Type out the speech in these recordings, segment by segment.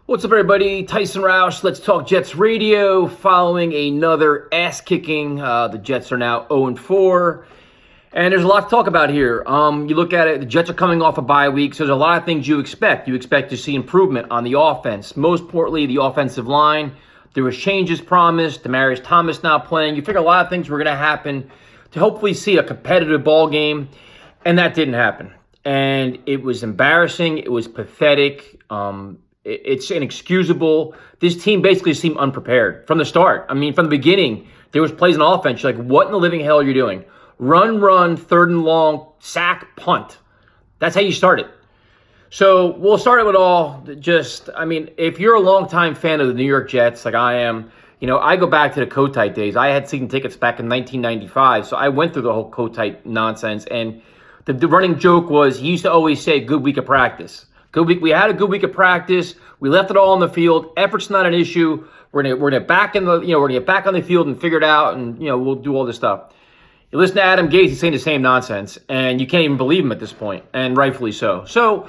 What's up, everybody? Tyson Roush, Let's Talk Jets Radio. Following another ass-kicking. The Jets are now 0-4. And there's a lot to talk about here. You look at it, the Jets are coming off a bye week, so there's a lot of things you expect. You expect to see improvement on the offense. Most importantly, the offensive line. There was changes promised. Demaryius Thomas now playing. You figure a lot of things were going to happen to hopefully see a competitive ball game. And that didn't happen. And it was embarrassing. It was pathetic. It's inexcusable. This team basically seemed unprepared from the start. I mean, from the beginning, there was plays on offense. You're like, what in the living hell are you doing? Run, third and long, sack, punt. That's how you start it. So we'll start it with if you're a longtime fan of the New York Jets, like I am, I go back to the Kotite days. I had season tickets back in 1995, so I went through the whole Kotite nonsense. And the running joke was he used to always say, good week of practice. Good week. We had a good week of practice. We left it all on the field. Effort's not an issue. We're gonna get back on the field and figure it out, and we'll do all this stuff. You listen to Adam Gase; he's saying the same nonsense, and you can't even believe him at this point, and rightfully so. So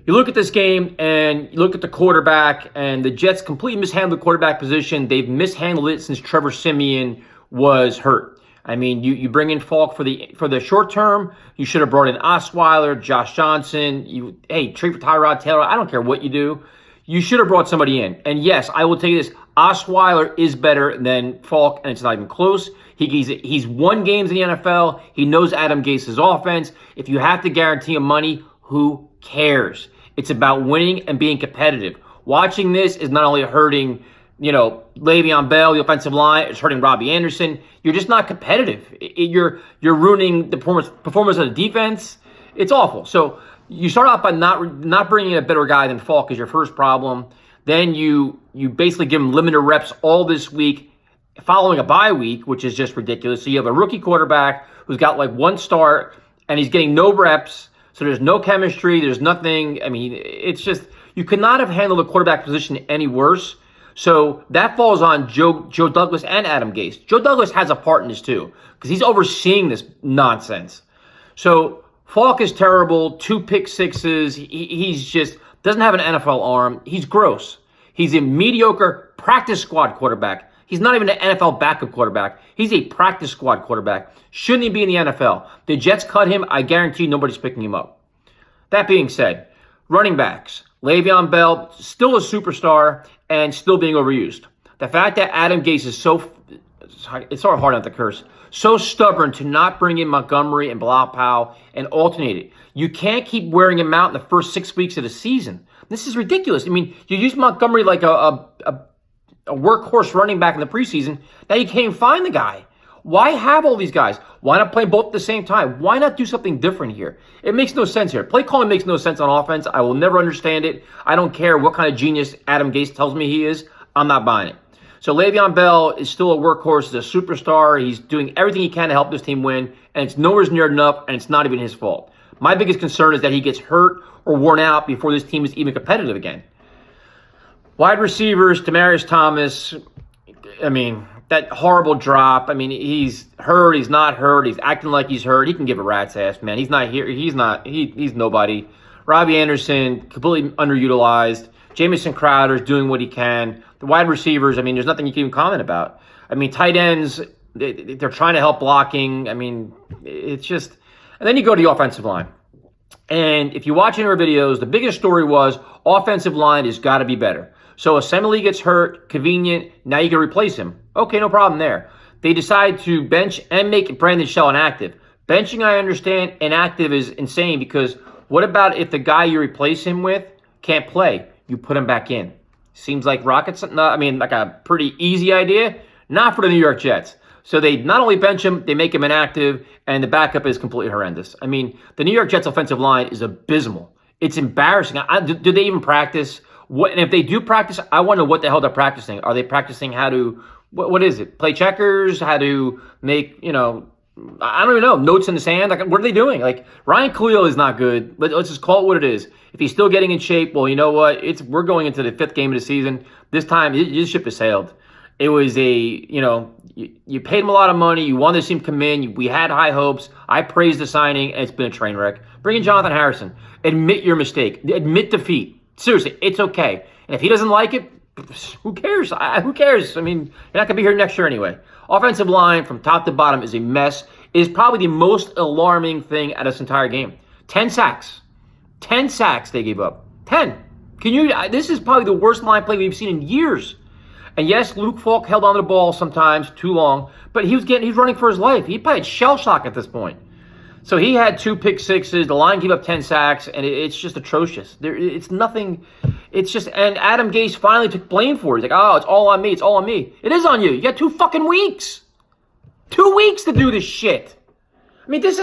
you look at this game and you look at the quarterback, and the Jets completely mishandled the quarterback position. They've mishandled it since Trevor Siemian was hurt. I mean, you bring in Falk for the short term. You should have brought in Osweiler, Josh Johnson. Trade for Tyrod Taylor. I don't care what you do. You should have brought somebody in. And yes, I will tell you this: Osweiler is better than Falk, and it's not even close. He's won games in the NFL. He knows Adam Gase's offense. If you have to guarantee him money, who cares? It's about winning and being competitive. Watching this is not only hurting Le'Veon Bell, the offensive line, it's hurting Robbie Anderson. You're just not competitive. You're ruining the performance of the defense. It's awful. So you start off by not bringing in a better guy than Falk as your first problem. Then you basically give him limited reps all this week following a bye week, which is just ridiculous. So you have a rookie quarterback who's got like one start and he's getting no reps. So there's no chemistry. There's nothing. I mean, it's just you could not have handled the quarterback position any worse. So that falls on Joe Douglas and Adam Gase. Joe Douglas has a part in this too, because he's overseeing this nonsense. So Falk is terrible, 2 pick sixes. He's just doesn't have an NFL arm. He's gross. He's a mediocre practice squad quarterback. He's not even an NFL backup quarterback. He's a practice squad quarterback. Shouldn't he be in the NFL? The Jets cut him. I guarantee nobody's picking him up. That being said, running backs. Le'Veon Bell, still a superstar and still being overused. The fact that Adam Gase is it's so hard not to curse, so stubborn to not bring in Montgomery and Bilal Powell and alternate it. You can't keep wearing him out in the first 6 weeks of the season. This is ridiculous. I mean, you use Montgomery like a workhorse running back in the preseason. Now you can't even find the guy. Why have all these guys? Why not play both at the same time? Why not do something different here? It makes no sense here. Play calling makes no sense on offense. I will never understand it. I don't care what kind of genius Adam Gase tells me he is. I'm not buying it. So Le'Veon Bell is still a workhorse. He's a superstar. He's doing everything he can to help this team win, and it's nowhere near enough, and it's not even his fault. My biggest concern is that he gets hurt or worn out before this team is even competitive again. Wide receivers, Demaryius Thomas, that horrible drop. He's hurt. He's not hurt. He's acting like he's hurt. He can give a rat's ass, man. He's not here. He's nobody. Robbie Anderson, completely underutilized. Jamison Crowder's doing what he can. The wide receivers, there's nothing you can even comment about. Tight ends, they're trying to help blocking. It's just... And then you go to the offensive line. And if you watch any of our videos, the biggest story was offensive line has got to be better. So Assembly gets hurt, convenient, now you can replace him. Okay, no problem there. They decide to bench and make Brandon Shell inactive. Benching, I understand. Inactive is insane because what about if the guy you replace him with can't play? You put him back in. Seems like rockets. Like a pretty easy idea. Not for the New York Jets. So they not only bench him, they make him inactive, and the backup is completely horrendous. The New York Jets offensive line is abysmal. It's embarrassing. Do they even practice? And if they do practice, I wonder what the hell they're practicing. Are they practicing how to, what is it? Play checkers? How to make, I don't even know, notes in the sand? What are they doing? Ryan Khalil is not good. Let's just call it what it is. If he's still getting in shape, well, you know what? We're going into the 5th game of the season. This time, his ship has sailed. It was you paid him a lot of money. You wanted to see him come in. We had high hopes. I praised the signing, and it's been a train wreck. Bring in Jonathan Harrison. Admit your mistake. Admit defeat. Seriously, it's okay. And if he doesn't like it, who cares? Who cares? I mean, you're not going to be here next year anyway. Offensive line from top to bottom is a mess. It is probably the most alarming thing out of this entire game. 10 sacks. 10 sacks they gave up. 10. This is probably the worst line play we've seen in years. And yes, Luke Falk held on to the ball sometimes too long, but he was running for his life. He probably had shell shock at this point. So he had 2 pick sixes. The line gave up 10 sacks, and it's just atrocious. It's nothing. It's just, and Adam Gase finally took blame for it. He's like, oh, it's all on me. It's all on me. It is on you. You got 2 fucking weeks. 2 weeks to do this shit. I mean, it's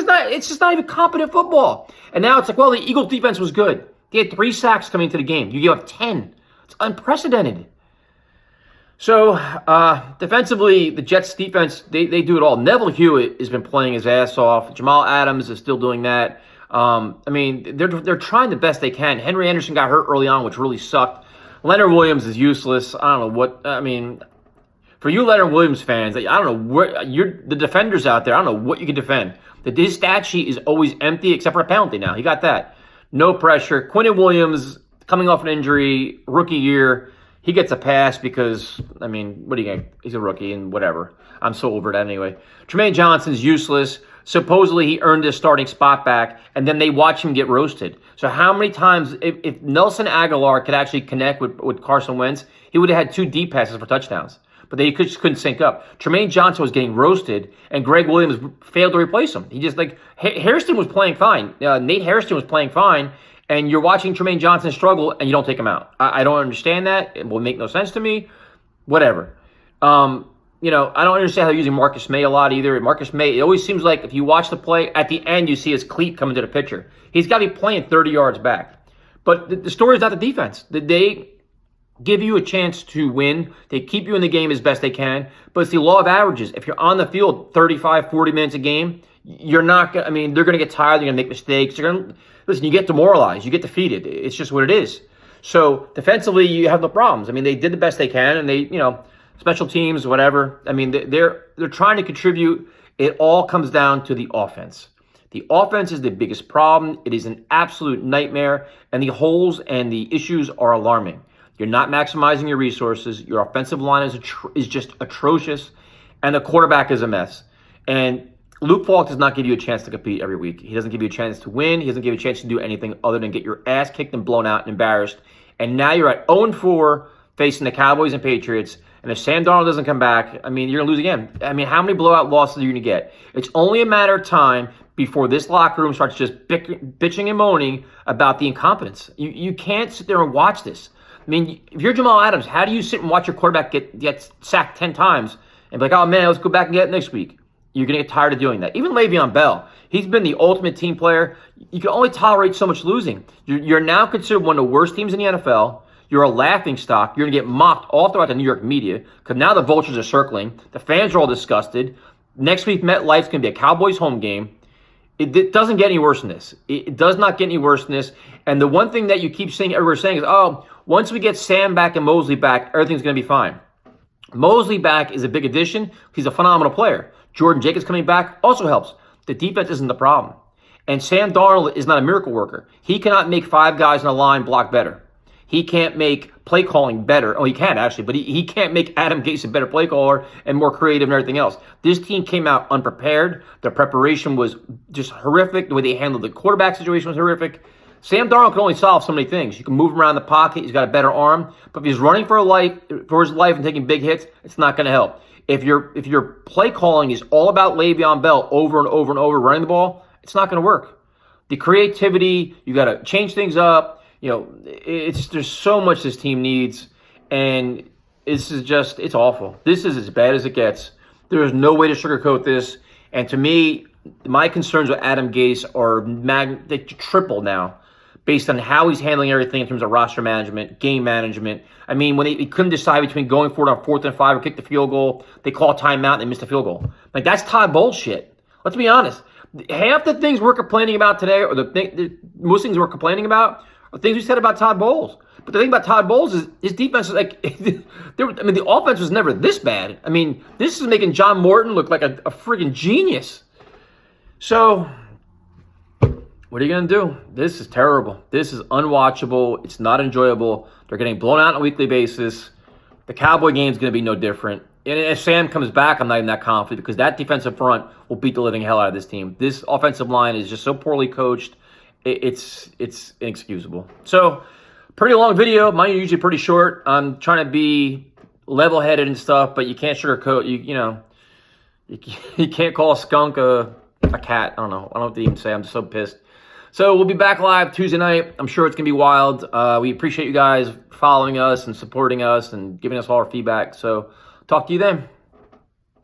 just not even competent football. And now it's like, well, the Eagles defense was good. They had 3 sacks coming into the game. You give up 10. It's unprecedented. So, defensively, the Jets defense, they do it all. Neville Hewitt has been playing his ass off. Jamal Adams is still doing that. I mean, they're trying the best they can. Henry Anderson got hurt early on, which really sucked. Leonard Williams is useless. I don't know what, I mean, for you Leonard Williams fans, I don't know what, you're the defenders out there, I don't know what you can defend. His stat sheet is always empty except for a penalty now. He got that. No pressure. Quinnen Williams, coming off an injury, rookie year, he gets a pass because, I mean, what are you going to, he's a rookie and whatever. I'm so over that anyway. Tremaine Johnson's useless. Supposedly he earned his starting spot back, and then they watch him get roasted. So how many times, if Nelson Aguilar could actually connect with Carson Wentz, he would have had 2 deep passes for touchdowns. But they just couldn't sync up. Tremaine Johnson was getting roasted, and Greg Williams failed to replace him. He just, like, Hairston was playing fine. Nate Hairston was playing fine, and you're watching Tremaine Johnson struggle, and you don't take him out. I don't understand that. It will make no sense to me. Whatever. You know, I don't understand how they're using Marcus May a lot either. Marcus May, it always seems like if you watch the play, at the end you see his cleat coming to the pitcher. He's got to be playing 30 yards back. But the story is not the defense. They give you a chance to win. They keep you in the game as best they can. But it's the law of averages. If you're on the field 35, 40 minutes a game, you're not going to, I mean, they're going to get tired. They're going to make mistakes. They're going to, listen, you get demoralized. You get defeated. It's just what it is. So defensively, you have no problems. I mean, they did the best they can, and they, you know, special teams, whatever. I mean, they're trying to contribute. It all comes down to the offense. The offense is the biggest problem. It is an absolute nightmare, and the holes and the issues are alarming. You're not maximizing your resources. Your offensive line is just atrocious, and the quarterback is a mess. And Luke Falk does not give you a chance to compete every week. He doesn't give you a chance to win. He doesn't give you a chance to do anything other than get your ass kicked and blown out and embarrassed. And now you're at 0-4 facing the Cowboys and Patriots. And if Sam Darnold doesn't come back, I mean, you're going to lose again. I mean, how many blowout losses are you going to get? It's only a matter of time before this locker room starts just bitching and moaning about the incompetence. You can't sit there and watch this. I mean, if you're Jamal Adams, how do you sit and watch your quarterback get sacked 10 times and be like, oh, man, let's go back and get it next week? You're going to get tired of doing that. Even Le'Veon Bell, he's been the ultimate team player. You can only tolerate so much losing. You're now considered one of the worst teams in the NFL. You're a laughing stock. You're going to get mocked all throughout the New York media because now the vultures are circling. The fans are all disgusted. Next week, MetLife's going to be a Cowboys home game. It doesn't get any worse than this. It does not get any worse than this. And the one thing that you keep saying, everybody's saying is, oh, once we get Sam back and Mosley back, everything's going to be fine. Mosley back is a big addition. He's a phenomenal player. Jordan Jacobs coming back also helps. The defense isn't the problem. And Sam Darnold is not a miracle worker. He cannot make 5 guys in a line block better. He can't make play calling better. Oh, he can actually, but he can't make Adam Gase a better play caller and more creative and everything else. This team came out unprepared. Their preparation was just horrific. The way they handled the quarterback situation was horrific. Sam Darnold can only solve so many things. You can move him around the pocket. He's got a better arm. But if he's running for his life and taking big hits, it's not going to help. If your play calling is all about Le'Veon Bell over and over and over running the ball, it's not going to work. The creativity, you got to change things up. You know, there's so much this team needs, and it's awful. This is as bad as it gets. There is no way to sugarcoat this. And to me, my concerns with Adam Gase are they triple now, based on how he's handling everything in terms of roster management, game management. I mean, when he couldn't decide between going for it on 4th and 5 or kick the field goal, they call a timeout and they miss the field goal. Like, that's Todd Bowles shit. Let's be honest. Half the things we're complaining about today, or most things we're complaining about, are things we said about Todd Bowles. But the thing about Todd Bowles is his defense is like, the offense was never this bad. I mean, this is making John Morton look like a friggin' genius. So, What are you going to do? This is terrible. This is unwatchable. It's not enjoyable. They're getting blown out on a weekly basis. The Cowboy game is going to be no different. And if Sam comes back, I'm not even that confident because that defensive front will beat the living hell out of this team. This offensive line is just so poorly coached. It's inexcusable. So, pretty long video. Mine are usually pretty short. I'm trying to be level-headed and stuff, but you can't sugarcoat. You can't call a skunk a cat. I don't know. I don't know what to even say. I'm just so pissed. So we'll be back live Tuesday night. I'm sure it's going to be wild. We appreciate you guys following us and supporting us and giving us all our feedback. So talk to you then.